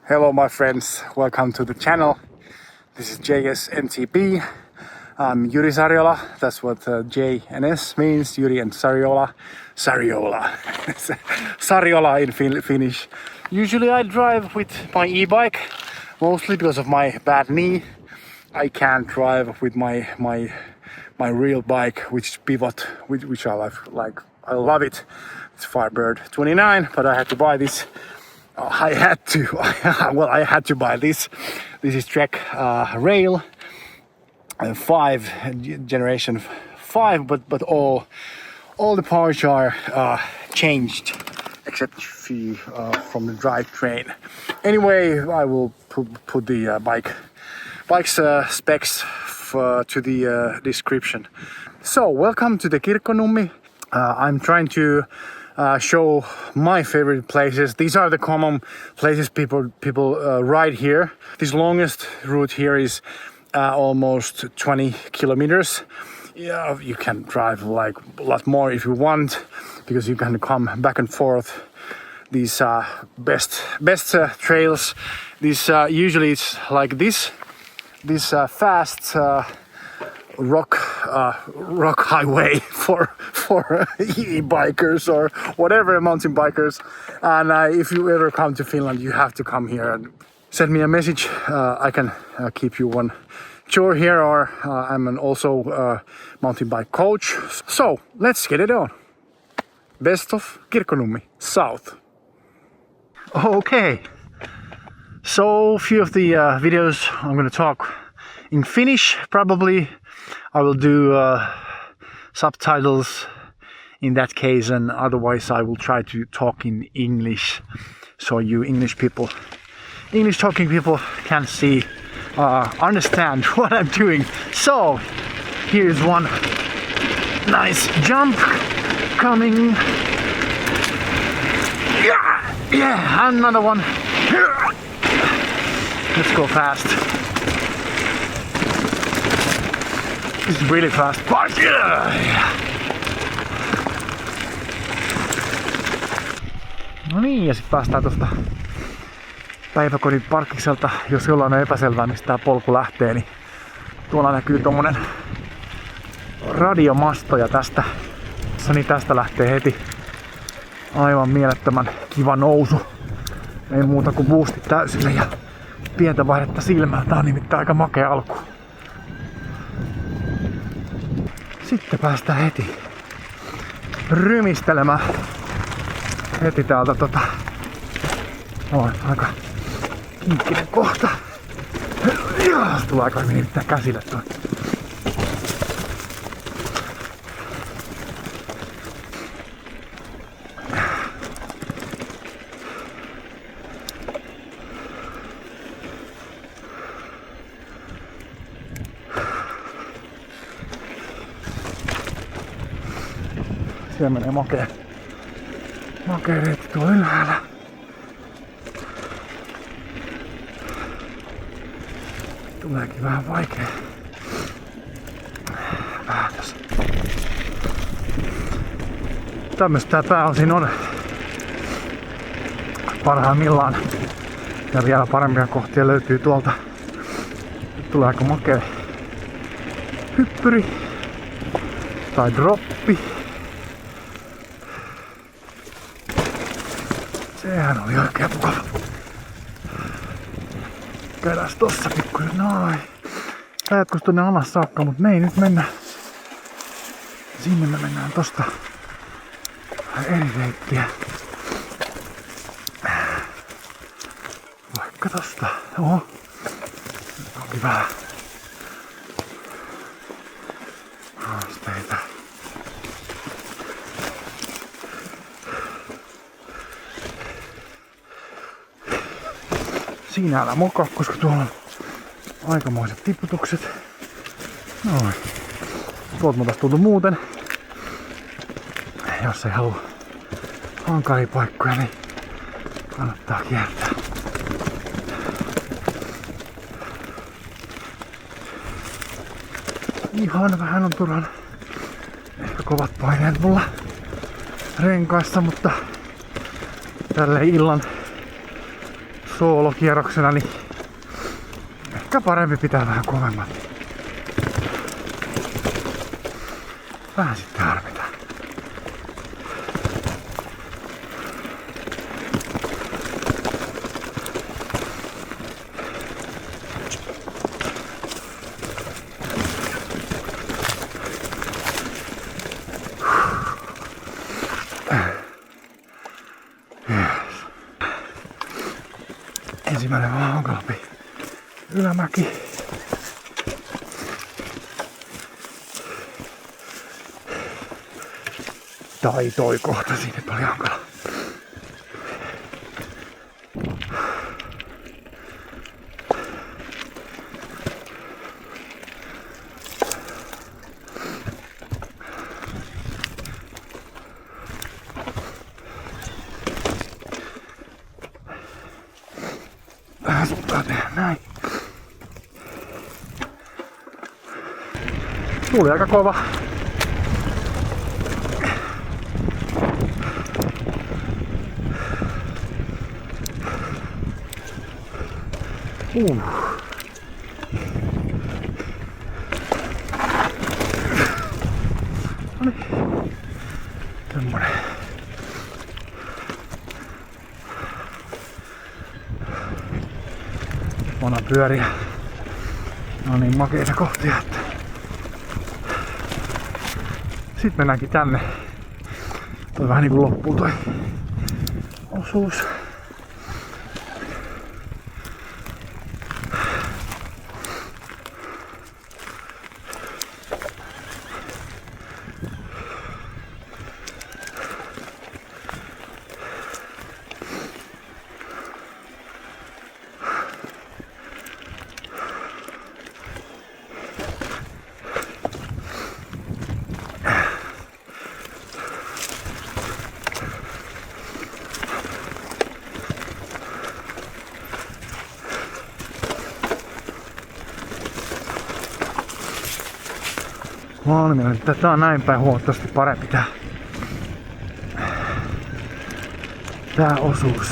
Hello my friends, welcome to the channel. This is JSMTB. I'm Juri Sariola, that's what J and S means, Juri and Sariola. Sariola in Finnish. Usually I drive with my e-bike, mostly because of my bad knee. I can't drive with my real bike, which is Pivot, which I like. I love it. It's Firebird 29, but I had to buy this. I had to buy this. This is Trek Rail 5 generation 5, but all the parts are changed except few from the drivetrain. Anyway, I will put the bike's specs to the description. So welcome to the Kirkkonummi. I'm trying to show my favorite places. These are the common places people ride here. This longest route here is almost 20 kilometers. Yeah, you can drive like a lot more if you want, because you can come back and forth. These best trails. This usually it's like this fast rock highway for e-bikers or whatever mountain bikers. And if you ever come to Finland, you have to come here and send me a message. I can keep you one tour here, or I'm also mountain bike coach. So let's get it on. Best of Kirkkonummi South. Okay, so a few of the videos I'm going to talk in Finnish. Probably I will do subtitles in that case, and otherwise I will try to talk in English, so you English talking people can see, understand what I'm doing. So here's one nice jump coming. Yeah, another one. Let's go fast. This is really fast. No niin, ja sitten päästään tuosta päiväkodin parkkikselta. Jos jollain on epäselvää, mistä tää polku lähtee, niin tuolla näkyy tommonen radiomasto, ja tästä lähtee heti aivan mielettömän kiva nousu. Ei muuta kuin boostit täysille ja pientä vaihdetta silmää. Tää on nimittäin aika makea alku. Sitten päästään heti rymistelemään heti täältä aika kinkkinen kohta. Se tulee aika hyvin yrittää käsille toi. Siellä menee makea reitti tuolla ylhäällä. Tuleekin vähän vaikea päätös. Tämmöstä tää pääosin on parhaimmillaan. Ja vielä parempia kohtia löytyy tuolta. Nyt tulee aika makea hyppyri tai droppi. Sehän oli oikein mukava. Käydään tossa pikkuisen noin. Lähdetkö tonne alas saakka, mut me ei nyt mennä. Sinne me mennään tosta eri reittiä. Vaikka tosta. Oho. Nyt onkin vähän haasteita. Siinä älä mokaa, koska tuolla on aikamoiset tiputukset. Noin. Tuolta mä taas tultu muuten. Jos ei halua hankalia paikkoja, niin kannattaa kiertää. Ihan vähän on turhan ehkä kovat paineet mulla renkaissa, mutta tälle illan soolokierroksena, niin ehkä parempi pitää vähän kovemmat. Vähän sitten harmitaan. Ensimmäinen vaan hankalampi ylämäki. Tai toi kohta, siinä oli hankala. Tähän suuntaan tehdään näin. Tuli aika kova. Semmonen. Mona pyöriä. No niin makeita kohtia, että sit mennäänkin tänne. Toi vähän niinku loppuu toi osuus. Valmiina, että tää on näin päin huomattavasti parempi tää osuus.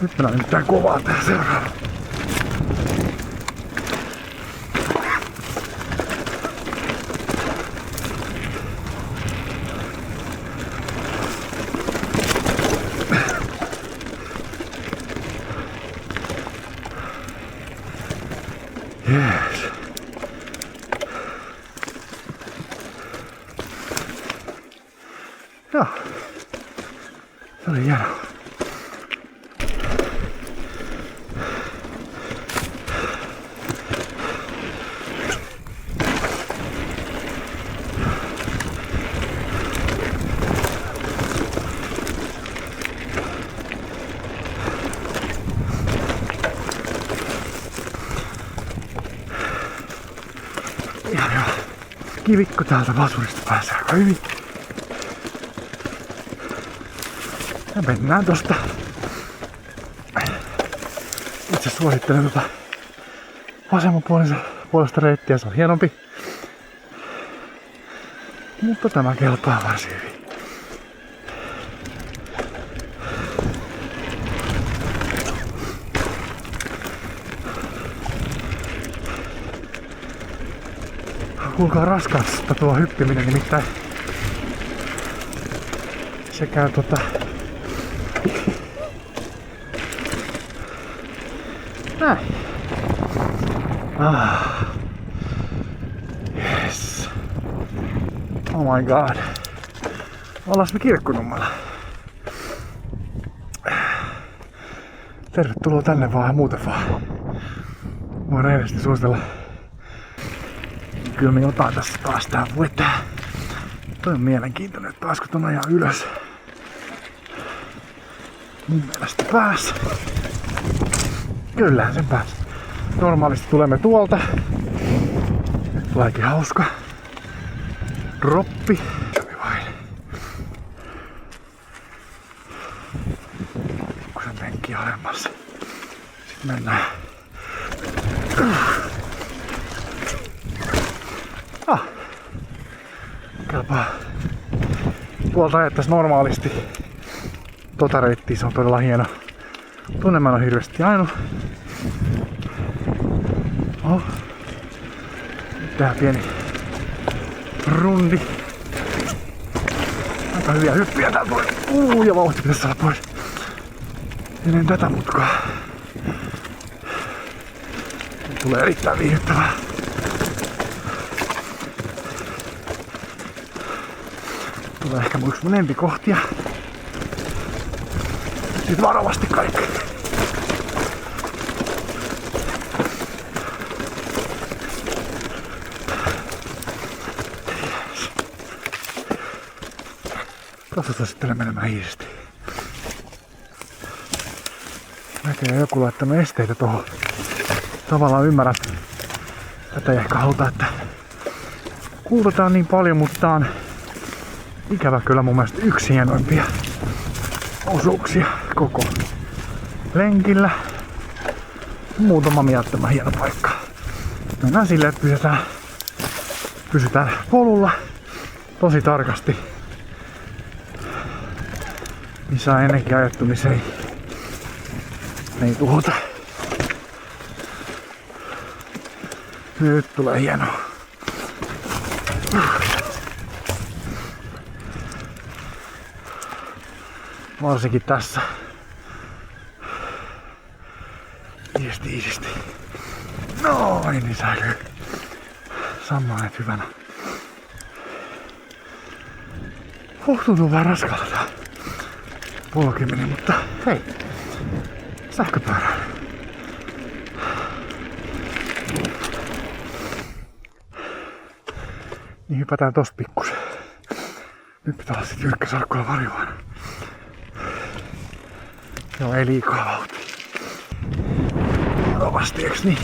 Nyt mennään nimittäin kovaa tää seuraava. Yes. Joo. Se oli hienoa. Ihan joo. Kivikko täältä vasurista pääsee aika hyvin. Ja mennään tosta. Itse suosittelen vasemmanpuolista reittiä, se on hienompi. Mutta tämä kelpaa varsin hyvin. Kuulkaa raskaasta tuo hyppiminen, nimittäin se käy näin. Yes. Oh my god. Ollaan me Kirkkonummella. Tervetuloa tänne vaan ja muuten vaan. Voin rehellisesti suositella. Kyllä me jotain tässä taas tää vetää. Toi on mielenkiintoinen, että pääskö ton ajaa ylös. Mun mielestä pääs. Kyllähän sen pääs. Normaalisti tulemme tuolta. Nyt tuleekin hauska droppi. Pikkusen penkkiä alemmas. Sitten mennään helpompaa. Tuolta ajattaisi normaalisti tota reittiä, se on todella hieno. Tuonne mä en oo hirveästi ajanut. Oh. Tää pieni rundi. Aika hyviä hyppiä täällä tulee. Ja vauhti pitäisi saada pois. Ennen tätä mutkaa. Tulee erittäin viihdyttävää. Tulee ehkä mun yksi lempikohtia. Sitten varovasti kaikki. Katsotaan sitten menemään hiisesti. Näkee joku laittanut esteitä tuohon. Tavallaan ymmärrät. Tätä ei ehkä haluta, että kuulutaan niin paljon, mutta tää on ikävä kyllä mun mielestä yksi hienoimpia osuuksia koko lenkillä. Muutama mielettömän hieno paikka. Mennään silleen, että pysytään polulla tosi tarkasti. Missä on ennenkin ajettu, niin se ei tuhota. Nyt tulee hienoa. Varsinkin tässä. Iisisti. Noin, niin säilyy sammaanet hyvänä. Tuntuu vähän raskalta tää polkeminen, mutta hei, sähköpyöräily. Niin hypätään tosta pikkusen. Nyt pitää olla sit Jyrkkä Sarkkola varjoaan. Joo, ei liikaa vauhtia. Varovasti, eiks niin?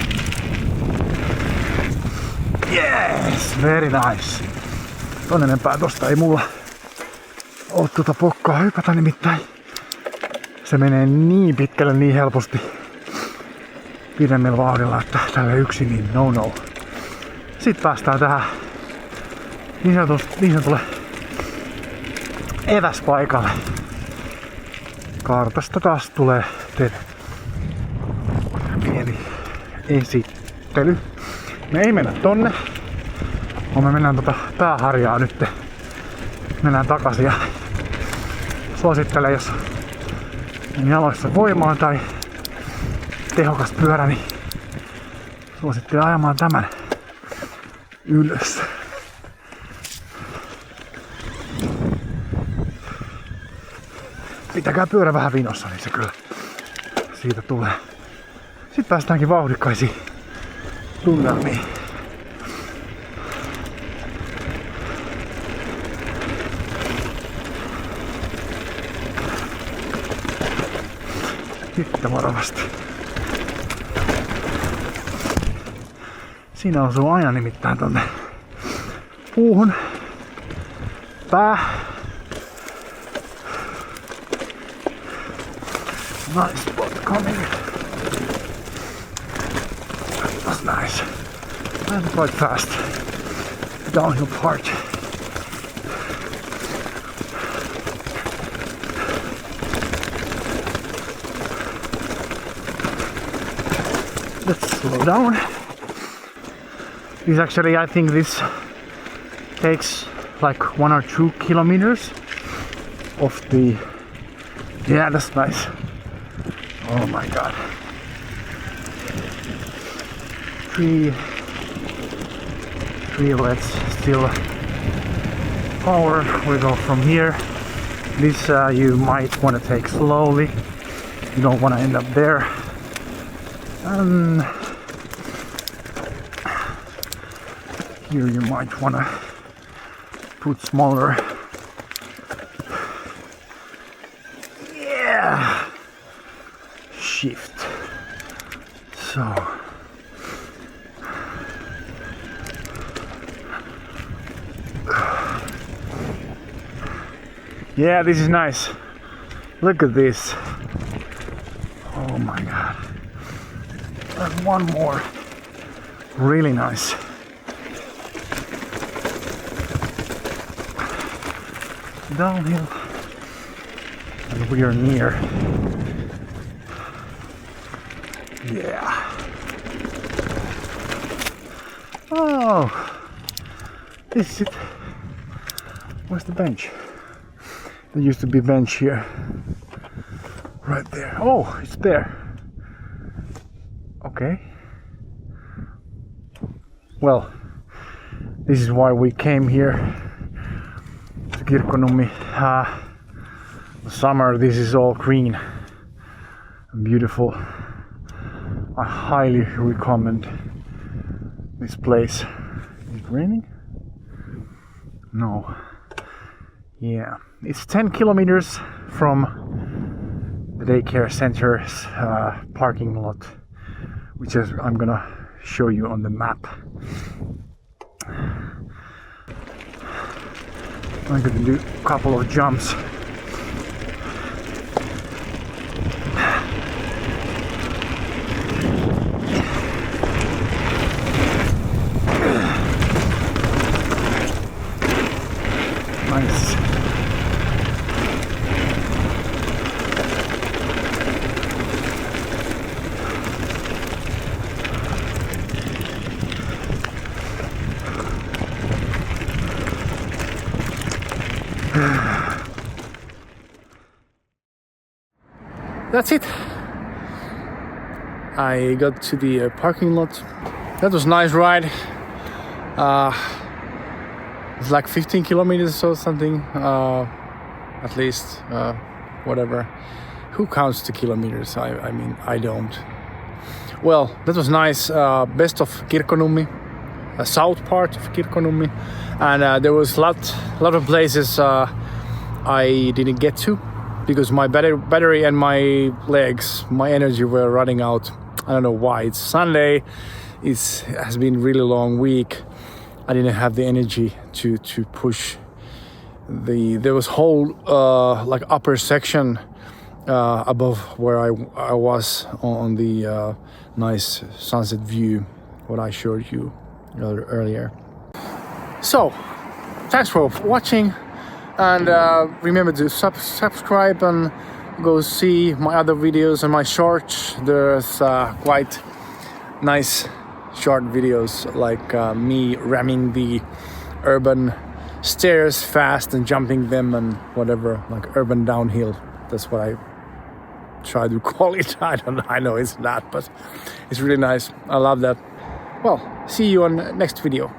Yes, very nice. Ton enempää tosta ei mulla oo tuota pokkaa hypätä, nimittäin se menee niin pitkälle niin helposti pidemmillä vauhdilla, että tällä yksin niin no. Sitten päästään tähän niin sanotulle eväspaikalle. Kartasta taas tulee teille pieni esittely. Me ei mennä tonne, vaan me mennään pääharjaa nyt. Mennään takaisin ja suosittelen, jos on jaloissa voimaa tai tehokas pyörä, niin suosittelen ajamaan tämän ylös. Pitäkää pyörä vähän vinossa, niin se kyllä siitä tulee. Sitten päästäänkin vauhdikkaisiin tunnelmiin. Sitten varovasti. Siinä osuu aina nimittäin tonne puuhun. Pää. Nice spot coming. That was nice. And quite fast. Downhill part. Let's slow down. This actually, I think this takes like 1 or 2 kilometers of the... Yeah, that's nice. Oh my god. 3 lets still power. We go from here. This you might want to take slowly. You don't want to end up there. And here you might want to put smaller. Yeah. Shift. So. Yeah, this is nice. Look at this. Oh my god. And one more. Really nice. downhill, and we are near. Yeah. Oh, this is it. Where's the bench? There used to be a bench here. Right there. Oh, it's there. Okay. Well, this is why we came here to Kirkkonummi. The summer, this is all green and beautiful. I highly recommend this place. Is it raining? No. Yeah, it's 10 kilometers from the daycare center's parking lot, which is I'm gonna show you on the map. I'm gonna do a couple of jumps. Nice. That's it. I got to the parking lot. That was a nice ride. It's like 15 kilometers or something, at least, whatever. Who counts the kilometers? I mean, I don't. Well, that was nice. Best of Kirkkonummi, south part of Kirkkonummi, and there was a lot of places I didn't get to because my battery and my legs, my energy were running out. I don't know why. It's Sunday. It has been a really long week. I didn't have the energy to push there was whole like upper section above where I was on the nice sunset view what I showed you earlier. So thanks for watching, and remember to subscribe and go see my other videos and my shorts. There's quite nice short videos like me ramming the urban stairs fast and jumping them and whatever, like urban downhill. That's what I try to call it. I know it's not, but it's really nice. I love that. Well, see you on next video.